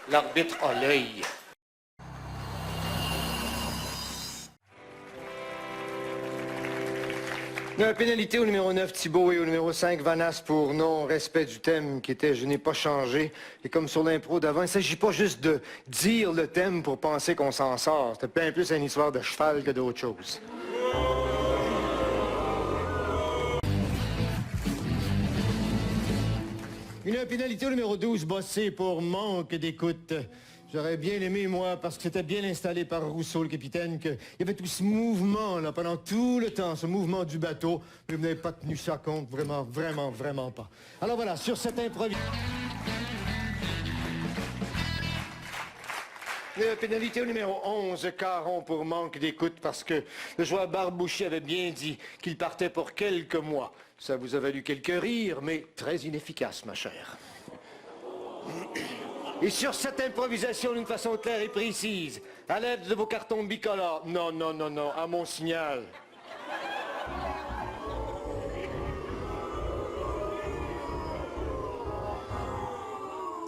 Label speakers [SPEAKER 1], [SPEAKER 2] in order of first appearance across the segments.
[SPEAKER 1] L'arbitre a l'œil. Pénalité au numéro 9, Thibault, et au numéro 5, Vanas, pour non-respect du thème qui était « Je n'ai pas changé ». Et comme sur l'impro d'avant, il ne s'agit pas juste de dire le thème pour penser qu'on s'en sort. C'était bien plus une histoire de cheval que d'autre chose. Une pénalité au numéro 12, Bossé, pour manque d'écoute. J'aurais bien aimé, moi, parce que c'était bien installé par Rousseau, le capitaine, qu'il y avait tout ce mouvement, là, pendant tout le temps, ce mouvement du bateau. Mais vous n'avez pas tenu ça compte, vraiment, vraiment, vraiment pas. Alors voilà, sur cette improvisation... Pénalité au numéro 11, Caron, pour manque d'écoute, parce que le joueur Barbouchi avait bien dit qu'il partait pour quelques mois. Ça vous a valu quelques rires, mais très inefficace, ma chère. Et sur cette improvisation d'une façon claire et précise, à l'aide de vos cartons bicolores, non, non, non, non, à mon signal.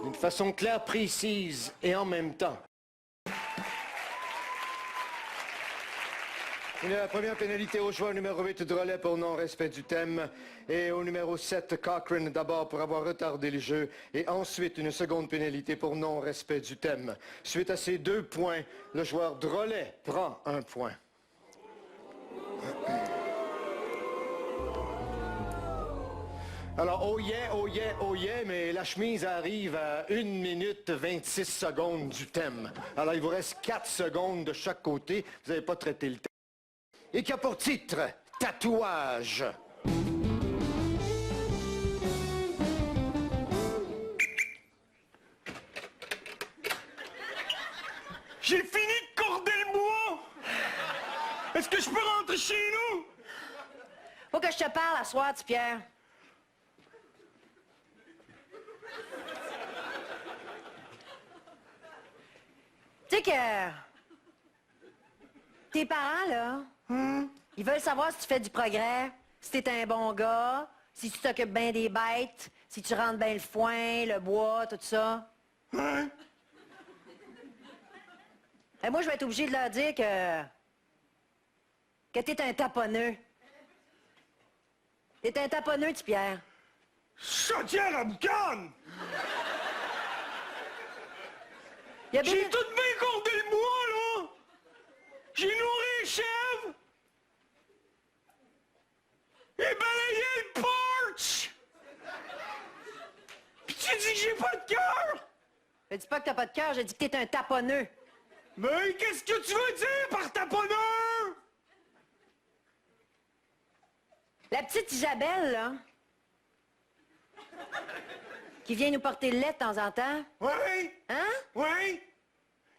[SPEAKER 1] D'une façon claire, précise et en même temps. La première pénalité au joueur numéro 8 de relais pour non-respect du thème et au numéro 7, Cochrane, d'abord pour avoir retardé le jeu et ensuite une seconde pénalité pour non-respect du thème. Suite à ces 2 points, le joueur de relais prend 1 point. Alors, oh yeah, oh yeah, oh yeah, mais la chemise arrive à 1 minute 26 secondes du thème. Alors, il vous reste 4 secondes de chaque côté. Vous n'avez pas traité le thème. Et qui a pour titre « Tatouage ».
[SPEAKER 2] J'ai fini de corder le bois! Est-ce que je peux rentrer chez nous?
[SPEAKER 3] Faut que je te parle à soir, Pierre. Tu sais que... tes parents, là, ils veulent savoir si tu fais du progrès, si t'es un bon gars, si tu t'occupes bien des bêtes, si tu rentres bien le foin, le bois, tout ça.
[SPEAKER 2] Hein?
[SPEAKER 3] Et moi, je vais être obligé de leur dire que t'es un taponneux. T'es un taponneux, petit Pierre.
[SPEAKER 2] Chaudière à boucan!
[SPEAKER 3] Il y a bien...
[SPEAKER 2] J'ai tout bien cordé le bois, là! J'ai nourri les chèvres! Et balayé le porch! Puis tu dis que j'ai pas de cœur!
[SPEAKER 3] Je dis pas que t'as pas de cœur, je dis que t'es un taponneux.
[SPEAKER 2] Mais qu'est-ce que tu veux dire par taponneur?
[SPEAKER 3] La petite Isabelle, là, qui vient nous porter le lait de temps en temps.
[SPEAKER 2] Oui!
[SPEAKER 3] Hein?
[SPEAKER 2] Oui!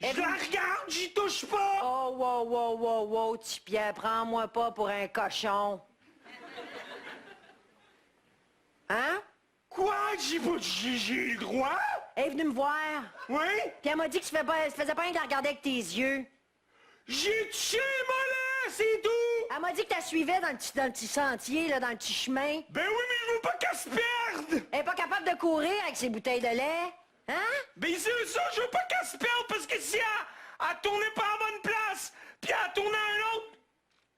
[SPEAKER 2] Je
[SPEAKER 3] Elle-
[SPEAKER 2] la regarde, j'y touche pas!
[SPEAKER 3] Oh, wow, wow, wow, wow, petit Pierre, prends-moi pas pour un cochon. Hein?
[SPEAKER 2] Quoi? J'ai le droit?
[SPEAKER 3] Elle est venue me voir.
[SPEAKER 2] Oui?
[SPEAKER 3] Puis elle m'a dit que tu faisais pas rien de la regarder avec tes yeux.
[SPEAKER 2] J'ai touché les mollets, c'est tout!
[SPEAKER 3] Elle m'a dit que tu la suivais dans le petit sentier, là, dans le petit chemin.
[SPEAKER 2] Ben oui, mais je veux pas qu'elle se perde!
[SPEAKER 3] Elle est pas capable de courir avec ses bouteilles de lait. Hein?
[SPEAKER 2] Ben c'est ça, je veux pas qu'elle se perde, parce que si elle tournait pas à la bonne place, puis elle tournait à un autre,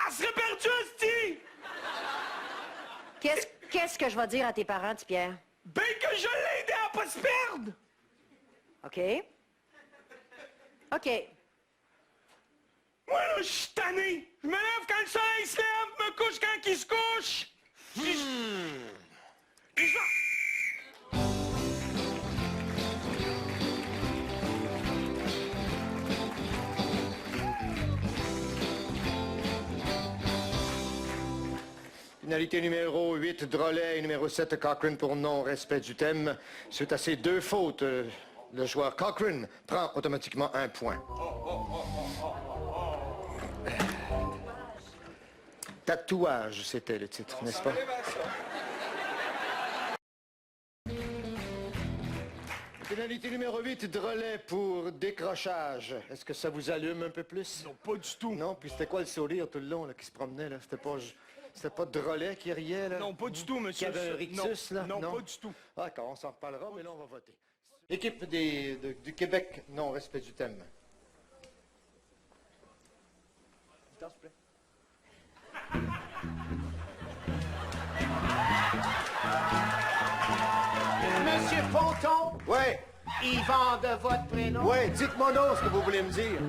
[SPEAKER 2] elle serait perdue, hostie!
[SPEAKER 3] Qu'est-ce que je vais dire à tes parents, petit Pierre?
[SPEAKER 2] Ben que je l'ai aidé à pas se perdre!
[SPEAKER 3] OK? OK.
[SPEAKER 2] Moi, là, je suis tanné. Je me lève quand le soleil se lève, me couche quand il se couche. Et ça...
[SPEAKER 1] Pénalité numéro 8, Drolet, et numéro 7, Cochrane, pour non-respect du thème. Suite à ces 2 fautes, le joueur Cochrane prend automatiquement 1 point. Tatouage, c'était le titre, n'est-ce pas? Pénalité numéro 8, Drolet, pour décrochage. Est-ce que ça vous allume un peu plus?
[SPEAKER 2] Non, pas du tout.
[SPEAKER 1] Non? Puis c'était quoi le sourire tout le long là, qui se promenait? Là? C'était pas Drolet qui riait? Là?
[SPEAKER 2] Non, pas du tout, monsieur.
[SPEAKER 1] Qui avait un rictus, là?
[SPEAKER 2] Non, pas du tout.
[SPEAKER 1] Ah, d'accord, on s'en reparlera, mais là, on va voter. Équipe du Québec, non, respect du thème. S'il vous plaît.
[SPEAKER 4] Monsieur Ponton,
[SPEAKER 1] Ouais,
[SPEAKER 4] Yvan de votre prénom,
[SPEAKER 1] ouais, dites-moi non ce que vous voulez me dire.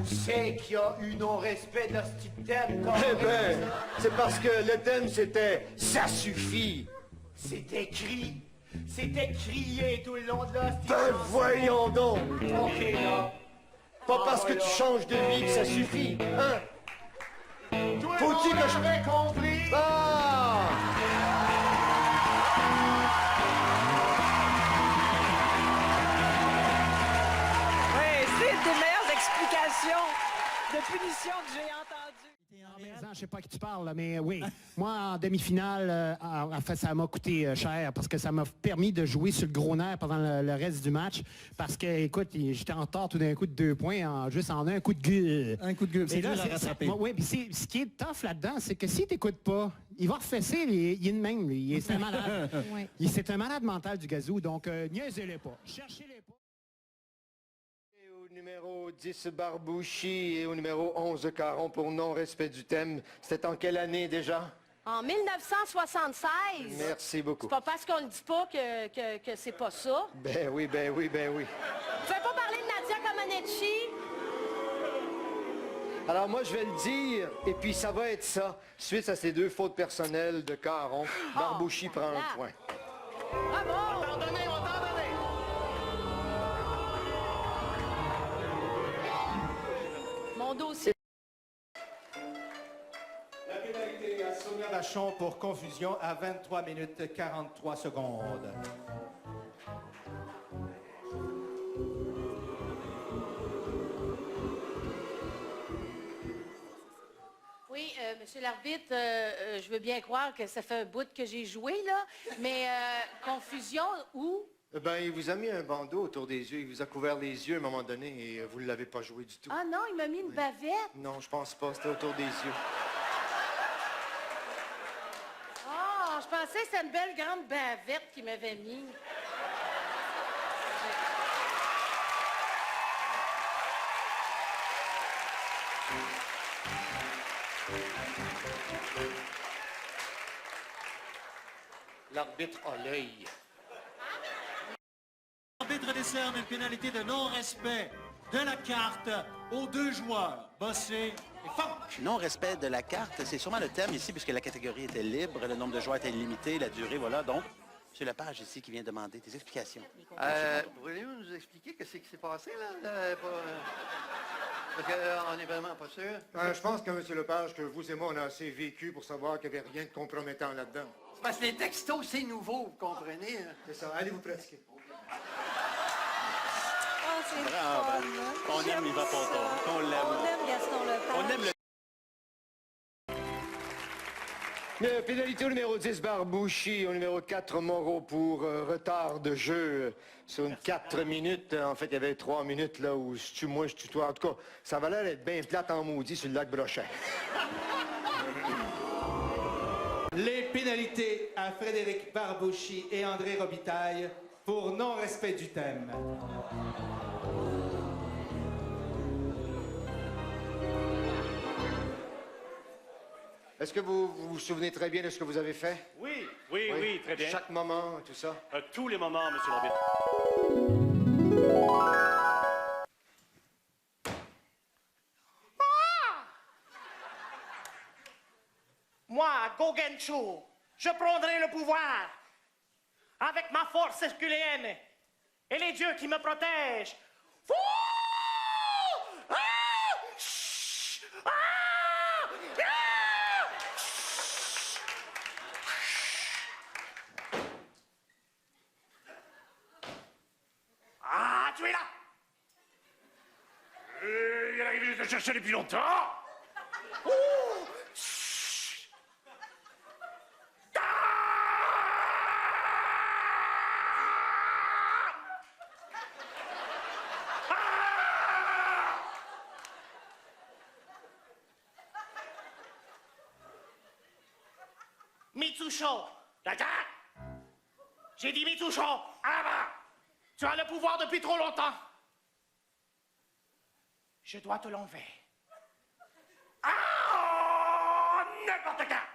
[SPEAKER 4] où c'est qu'il y a eu non-respect de ce type thème?
[SPEAKER 1] Eh ben, c'est parce que le thème c'était « Ça suffit
[SPEAKER 4] C'était crié tout le long de l'hostie. ».
[SPEAKER 1] Ben voyons donc!
[SPEAKER 4] OK, là.
[SPEAKER 1] Pas parce que tu changes de vie que ça suffit, hein?
[SPEAKER 4] Tout le
[SPEAKER 1] Faut-il
[SPEAKER 4] monde
[SPEAKER 1] que je...
[SPEAKER 4] avait compris.
[SPEAKER 1] Ah!
[SPEAKER 5] Oui, c'est une des meilleures explications de punition que j'ai entendues.
[SPEAKER 6] Je sais pas à qui tu parles, là, mais oui. Moi, en demi-finale, en fait, ça m'a coûté cher parce que ça m'a permis de jouer sur le gros nerf pendant le reste du match. Parce que, écoute, j'étais en retard tout d'un coup de 2 points, juste en un coup de gueule.
[SPEAKER 7] Un coup de gueule, c'est dur à rattraper.
[SPEAKER 6] Oui, puis ce qui est tough là-dedans, c'est que s'il t'écoute pas, il va refesser, il est de même. C'est un malade. C'est un malade mental du gazou, donc niaisez-les pas. Cherchez-les pas.
[SPEAKER 1] Et au numéro 10, Barbouchi, et au numéro 11, Caron, pour non-respect du thème. C'était en quelle année déjà?
[SPEAKER 3] En 1976.
[SPEAKER 1] Merci beaucoup.
[SPEAKER 3] C'est pas parce qu'on le dit pas que c'est pas ça.
[SPEAKER 1] Ben oui, ben oui, ben oui.
[SPEAKER 3] Vous pouvez pas parler de Nadia Comaneci?
[SPEAKER 1] Alors moi, je vais le dire, et puis ça va être ça. Suite à ces 2 fautes personnelles de Caron, Barbouchi prend
[SPEAKER 3] voilà.
[SPEAKER 1] un point.
[SPEAKER 3] Bravo!
[SPEAKER 4] On t'en donne.
[SPEAKER 3] Mon dossier.
[SPEAKER 8] La pénalité à Sonia Vachon pour confusion à 23 minutes 43 secondes.
[SPEAKER 9] Oui, monsieur l'arbitre, je veux bien croire que ça fait un bout que j'ai joué, là, mais confusion où?
[SPEAKER 1] Ben, il vous a mis un bandeau autour des yeux, il vous a couvert les yeux à un moment donné, et vous ne l'avez pas joué du tout.
[SPEAKER 9] Ah non, il m'a mis une bavette.
[SPEAKER 1] Non, je pense pas, c'était autour des yeux.
[SPEAKER 9] Ah, je pensais que c'était une belle grande bavette qu'il m'avait mis.
[SPEAKER 1] L'arbitre a l'œil.
[SPEAKER 7] L'arbitre décerne une pénalité de non-respect de la carte aux 2 joueurs, Bossé et Funk.
[SPEAKER 10] Non-respect de la carte, c'est sûrement le thème ici, puisque la catégorie était libre, le nombre de joueurs était limité, la durée, voilà. Donc, c'est Lepage ici qui vient demander des explications.
[SPEAKER 11] Pourriez-vous nous expliquer qu'est-ce qui s'est passé, là? Parce qu'on n'est vraiment pas sûr.
[SPEAKER 1] Je pense que, M. Lepage, que vous et moi, on a assez vécu pour savoir qu'il n'y avait rien de compromettant là-dedans.
[SPEAKER 11] C'est parce que les textos, c'est nouveau, vous comprenez? Hein?
[SPEAKER 1] C'est ça, allez vous pratiquer.
[SPEAKER 5] Oh, c'est
[SPEAKER 10] Bravo.
[SPEAKER 5] fun, hein?
[SPEAKER 10] On aime Yvan Ponton, on l'aime.
[SPEAKER 5] On aime Gaston Lepage.
[SPEAKER 10] On aime le...
[SPEAKER 1] Pénalité au numéro 10, Barbouchi, au numéro 4, Moreau, pour retard de jeu sur une 4 minutes. En fait, il y avait 3 minutes là où je tue moi, je tue toi. En tout cas, ça va l'air d'être bien plate en maudit sur le lac Brochet.
[SPEAKER 8] Les pénalités à Frédéric Barbouchi et André Robitaille pour non-respect du thème.
[SPEAKER 1] Est-ce que vous vous souvenez très bien de ce que vous avez fait?
[SPEAKER 2] Oui, oui, oui, très bien.
[SPEAKER 1] Chaque moment, tout ça?
[SPEAKER 2] Tous les moments, monsieur l'arbitre.
[SPEAKER 4] Moi, Gogenchou, je prendrai le pouvoir avec ma force herculéenne et les dieux qui me protègent. Fou! Ah! Chut! Ah! Ah! Ah, tu es là!
[SPEAKER 2] Il est arrivé de te chercher depuis longtemps.
[SPEAKER 4] Oh! Chut! Ah! Ah! Mitsucho! J'ai dit Mitsucho! Ah bah! Tu as le pouvoir depuis trop longtemps. Je dois te l'enlever.
[SPEAKER 2] Ah! N'importe quand!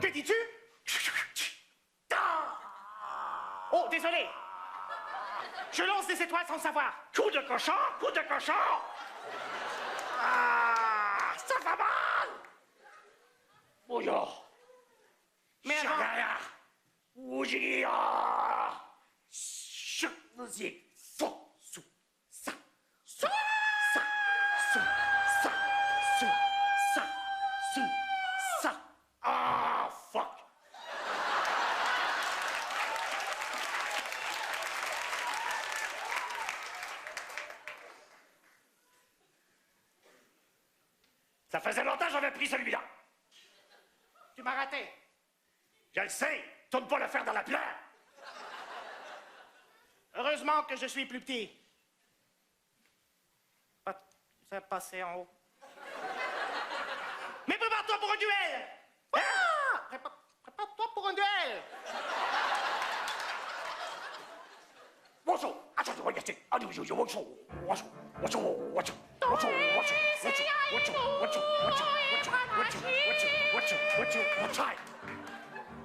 [SPEAKER 4] Que dis-tu? Oh, désolé. Je lance des étoiles sans savoir.
[SPEAKER 2] Coup de cochon! Coup de cochon! Ah! Ça fait mal! Bouillon!
[SPEAKER 4] Mais avant...
[SPEAKER 2] Ah, fuck! Ça faisait longtemps que j'avais pris celui-là.
[SPEAKER 4] Tu m'as raté.
[SPEAKER 2] Je le sais, tourne pas le fer dans la plaie.
[SPEAKER 4] Heureusement que je suis plus petit. Ça passé en haut. Mais prépare-toi pour un duel! Ah! Prépare-toi pour un duel!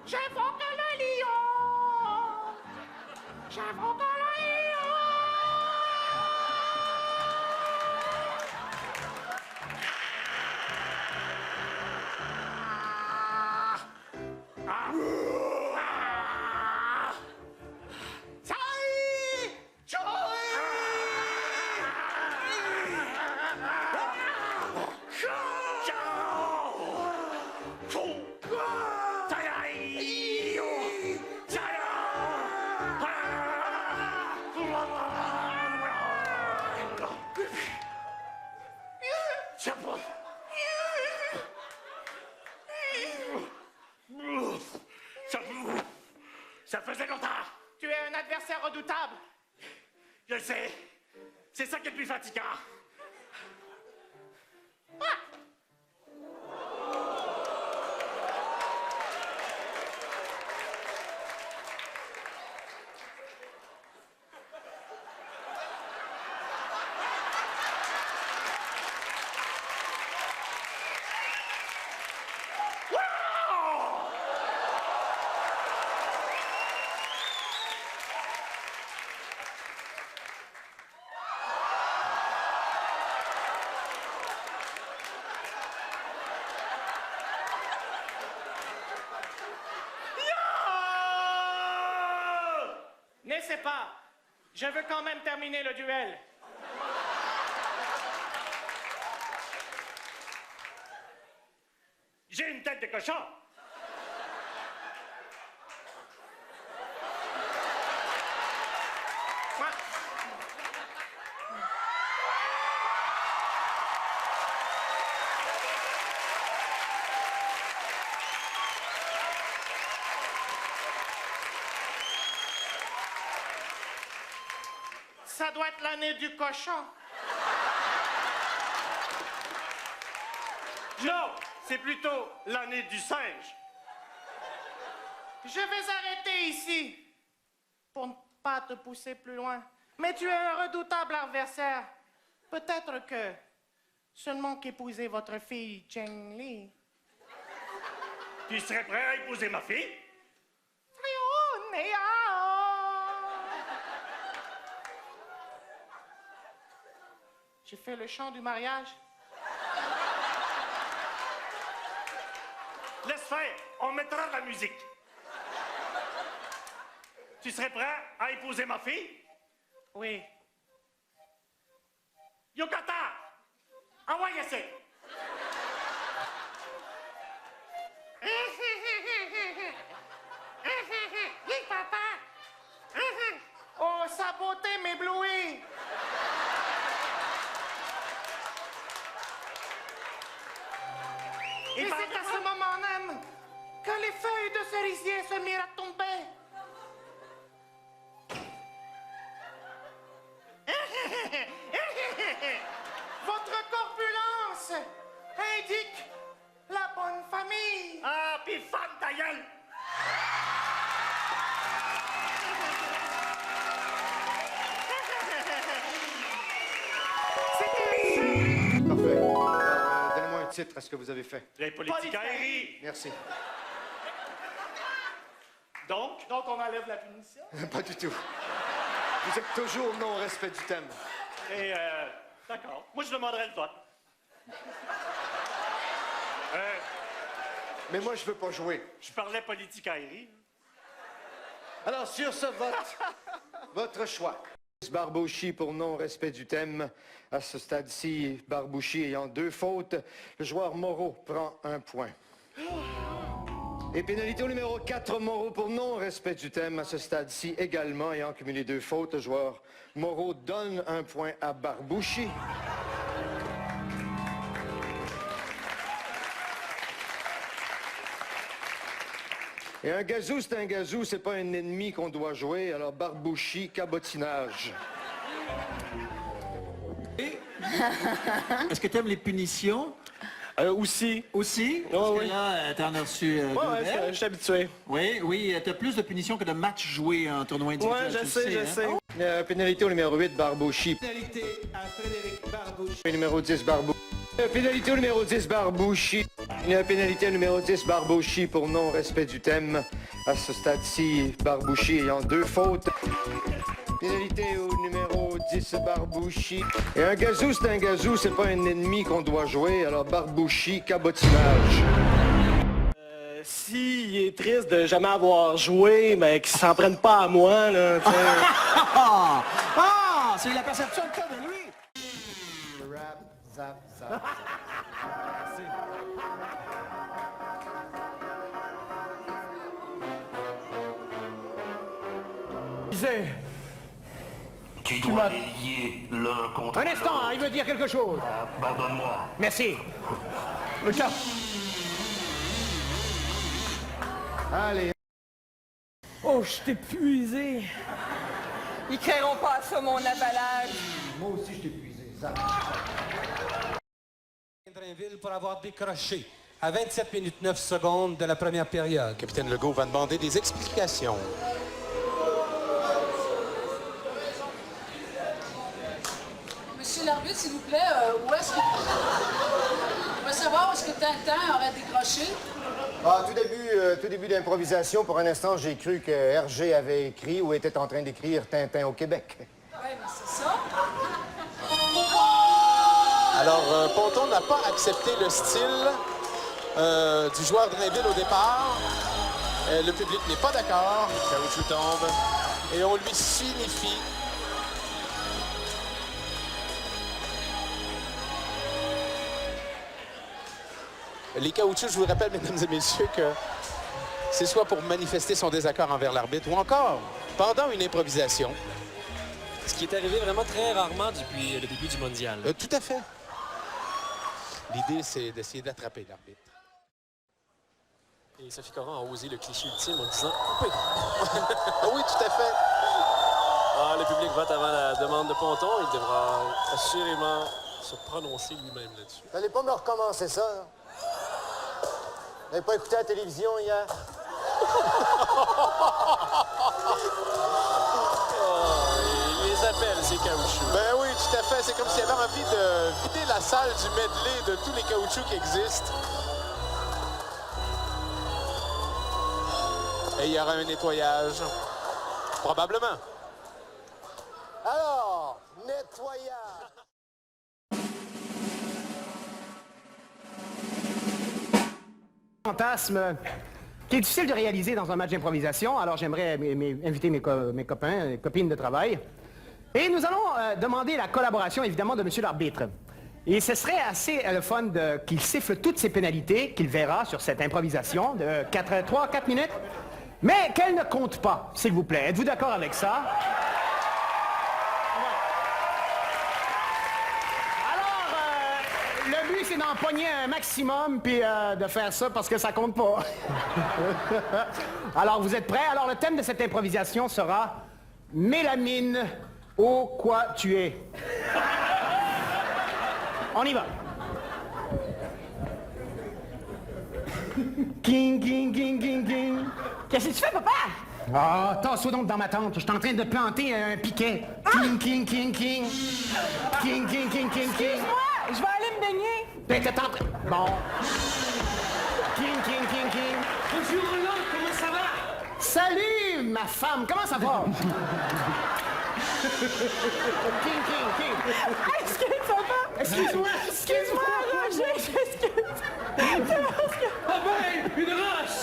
[SPEAKER 4] J'invoque le lion! J'invoque le lion!
[SPEAKER 2] Ça faisait longtemps.
[SPEAKER 4] Tu es un adversaire redoutable.
[SPEAKER 2] Je le sais. C'est ça qui est le plus fatigant.
[SPEAKER 4] N'essaie pas. Je veux quand même terminer le duel.
[SPEAKER 2] J'ai une tête de cochon.
[SPEAKER 4] Moi... Ça doit être l'année du cochon.
[SPEAKER 2] Non, c'est plutôt l'année du singe.
[SPEAKER 4] Je vais arrêter ici pour ne pas te pousser plus loin. Mais tu es un redoutable adversaire. Peut-être que seulement qu'épouser votre fille Cheng Li.
[SPEAKER 2] Tu serais prêt à épouser ma fille?
[SPEAKER 4] J'ai fait le chant du mariage.
[SPEAKER 2] Laisse faire, on mettra de la musique. Tu serais prêt à épouser ma fille?
[SPEAKER 4] Oui.
[SPEAKER 2] Yokata! Envoyez ça!
[SPEAKER 4] Oui, papa! Oh, sa beauté m'éblouit! Et c'est à ce moment même que les feuilles de cerisier se mirent à tomber. Votre corpulence indique la bonne famille.
[SPEAKER 2] Ah, pis femme ta gueule!
[SPEAKER 1] titre à ce que vous avez fait.
[SPEAKER 2] Les politicailleries.
[SPEAKER 1] Merci.
[SPEAKER 2] Donc,
[SPEAKER 4] Donc, on enlève la punition?
[SPEAKER 1] Pas du tout. Vous êtes toujours non-respect du thème.
[SPEAKER 2] et d'accord. Moi, je demanderais le vote.
[SPEAKER 1] Mais moi, je veux pas jouer.
[SPEAKER 2] Je parlais politicaillerie.
[SPEAKER 1] Alors, sur ce vote, votre choix. Barbouchi pour non-respect du thème. À ce stade-ci, Barbouchi ayant 2 fautes, le joueur Moreau prend 1 point. Et pénalité au numéro 4, Moreau pour non-respect du thème. À ce stade-ci également, ayant cumulé 2 fautes, le joueur Moreau donne 1 point à Barbouchi. Et un gazou, c'est un gazou, c'est pas un ennemi qu'on doit jouer. Alors Barbouchi, cabotinage.
[SPEAKER 7] Est-ce que tu aimes les punitions?
[SPEAKER 2] Aussi.
[SPEAKER 7] Aussi?
[SPEAKER 2] Oh,
[SPEAKER 7] Parce que
[SPEAKER 2] oui.
[SPEAKER 7] là, t'en as reçu deux belles.
[SPEAKER 2] Je suis habitué.
[SPEAKER 7] Oui, t'as plus de punitions que de matchs joués en tournoi individuel.
[SPEAKER 2] Ouais, je
[SPEAKER 7] tu le
[SPEAKER 2] sais, je
[SPEAKER 7] hein?
[SPEAKER 2] sais.
[SPEAKER 1] Pénalité au numéro 8, Barbouchi.
[SPEAKER 8] Pénalité à Frédéric Barbouchi.
[SPEAKER 1] Numéro 10, Barbouchi. Pénalité au numéro 10, Barbouchi. Pénalité au numéro 10, Barbouchi pour non-respect du thème. À ce stade-ci, Barbouchi ayant 2 fautes. Pénalité au numéro 10, Barbouchi. Et un gazou, c'est un gazou, c'est pas un ennemi qu'on doit jouer. Alors Barbouchi, cabotinage.
[SPEAKER 2] S'il est triste de jamais avoir joué, mais qu'il s'en prenne pas à moi, là, tu sais.
[SPEAKER 7] C'est la perception que t'as de lui.
[SPEAKER 1] Rap, zap, zap.
[SPEAKER 12] Tu dois les lier l'un contre
[SPEAKER 6] Un instant, il veut dire quelque chose.
[SPEAKER 12] Pardonne-moi.
[SPEAKER 6] Merci. Lucas.
[SPEAKER 1] Allez.
[SPEAKER 5] Oh, je suis épuisé. Ils créeront pas ça, mon avalage.
[SPEAKER 1] Moi aussi, je t'ai épuisé. Zap.
[SPEAKER 13] Drainville pour avoir décroché à 27 minutes 9 secondes de la première période. Capitaine Legault va demander des explications.
[SPEAKER 9] Monsieur l'arbitre, s'il vous plaît, où est-ce que... On va savoir où est-ce que Tintin aurait décroché.
[SPEAKER 1] Tout début d'improvisation, pour un instant, j'ai cru que Hergé avait écrit ou était en train d'écrire Tintin au Québec.
[SPEAKER 9] Oui, mais c'est ça.
[SPEAKER 13] Alors, Ponton n'a pas accepté le style du joueur Drainville au départ. Le public n'est pas d'accord. Caoutchouc tombe. Et on lui signifie les caoutchoucs, je vous rappelle, mesdames et messieurs, que c'est soit pour manifester son désaccord envers l'arbitre ou encore pendant une improvisation.
[SPEAKER 14] Ce qui est arrivé vraiment très rarement depuis le début du mondial.
[SPEAKER 13] Tout à fait. L'idée, c'est d'essayer d'attraper l'arbitre.
[SPEAKER 14] Et Sophie Caron a osé le cliché ultime en disant « Coupez! »
[SPEAKER 13] Oui, tout à fait.
[SPEAKER 14] Ah, le public vote avant la demande de Ponton. Il devra assurément se prononcer lui-même là-dessus.
[SPEAKER 1] Vous n'allez pas me recommencer ça, hein? Vous n'avez pas écouté la télévision hier?
[SPEAKER 14] Il les appelle, ces caoutchoucs.
[SPEAKER 13] Ben oui, tout à fait. C'est comme s'il avait envie de vider la salle du medley de tous les caoutchoucs qui existent. Et il y aura un nettoyage. Probablement.
[SPEAKER 1] Alors, nettoyage.
[SPEAKER 6] Fantasme qui est difficile de réaliser dans un match d'improvisation. Alors j'aimerais inviter mes copains, mes copines de travail. Et nous allons demander la collaboration évidemment de monsieur l'arbitre. Et ce serait assez le fun qu'il siffle toutes ces pénalités qu'il verra sur cette improvisation de 3-4 minutes. Mais qu'elle ne compte pas, s'il vous plaît. Êtes-vous d'accord avec ça? Le but, c'est d'en pogner un maximum puis de faire ça parce que ça compte pas. Alors, vous êtes prêts? Alors, le thème de cette improvisation sera « Mélamine, ô quoi tu es ». On y va. King, king, king, king, king. Qu'est-ce que tu fais, papa? Ah, tasse-toi donc dans ma tente. Je suis en train de planter un piquet. King, king, king, king. King, king, king, king, king.
[SPEAKER 5] Excuse-moi, je vais aller me baigner.
[SPEAKER 6] Ben, t'es en train... Bon. King.
[SPEAKER 2] Bonjour Roland, comment ça va?
[SPEAKER 6] Salut, ma femme, comment ça va? King. Excuse-moi,
[SPEAKER 5] Roger,
[SPEAKER 2] Ah ben, une roche!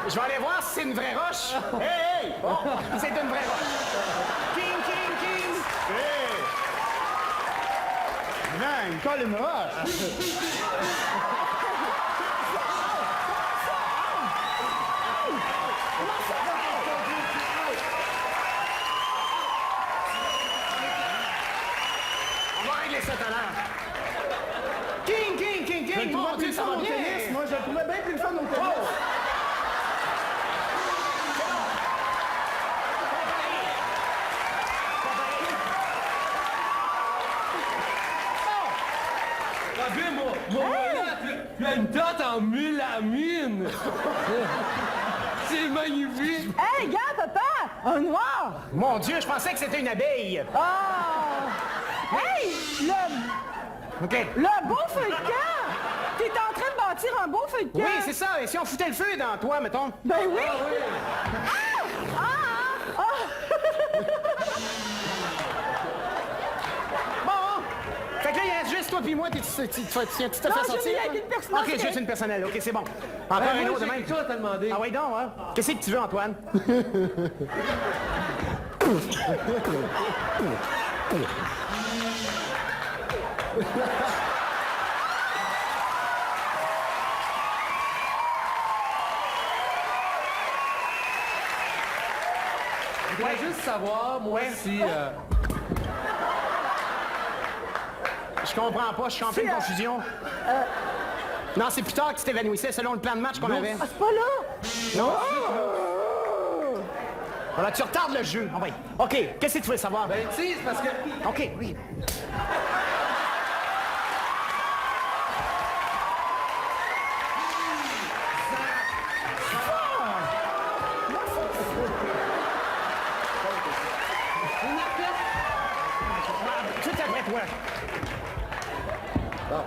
[SPEAKER 6] Je vais aller voir si c'est une vraie roche. Hey! Bon, c'est une vraie roche. King! Hey! Non, il me colle une roche. On va régler ça tout à l'heure. King! Mon Dieu, ça va bien!
[SPEAKER 2] Moi, je trouvais bien plus le fun au tennis. Tu as une tête en mélamine! C'est magnifique!
[SPEAKER 5] Hey, gars, papa! Un noir!
[SPEAKER 6] Mon Dieu, je pensais que c'était une abeille.
[SPEAKER 5] Oh! Hey! Le beau feu de camp! T'es en train de bâtir un beau feu de camp!
[SPEAKER 6] Oui, c'est ça. Et si on foutait le feu dans toi, mettons?
[SPEAKER 5] Ben oui!
[SPEAKER 6] Bon! Fait que là, il reste juste toi puis moi, tu te fais sortir?
[SPEAKER 5] avec une personnelle.
[SPEAKER 6] OK, juste une personnelle. OK, c'est bon. Encore un autre de même.
[SPEAKER 2] Toi, t'as demandé.
[SPEAKER 6] Ah oui, donc, hein? Qu'est-ce que tu veux, Antoine?
[SPEAKER 2] Je voudrais juste savoir, moi, si...
[SPEAKER 6] Je comprends pas, je suis en pleine confusion. Non, c'est plus tard que tu t'évanouissais selon le plan de match qu'on avait.
[SPEAKER 5] Ah, c'est pas là!
[SPEAKER 6] Non? Voilà, tu retardes le jeu. Ah, oui. OK, qu'est-ce que tu veux savoir?
[SPEAKER 2] Ben, tu sais, c'est parce que...
[SPEAKER 6] OK, oui. Tout après toi. Bon.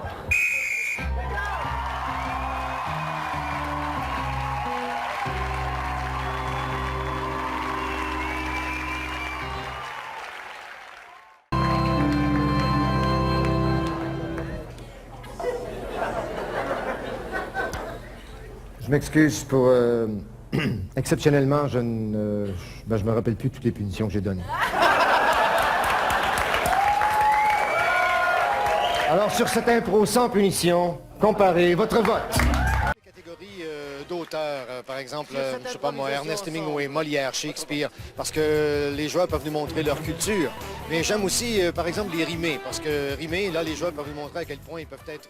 [SPEAKER 1] Je m'excuse pour... exceptionnellement, je me rappelle plus toutes les punitions que j'ai données. Alors, sur cette impro sans punition, comparez votre vote. Catégorie d'auteurs, par exemple, je sais pas moi, Ernest Hemingway, Molière, Shakespeare, parce que les joueurs peuvent nous montrer leur culture. Mais j'aime aussi, par exemple, les rimés, parce que rimer, là, les joueurs peuvent nous montrer à quel point ils peuvent être...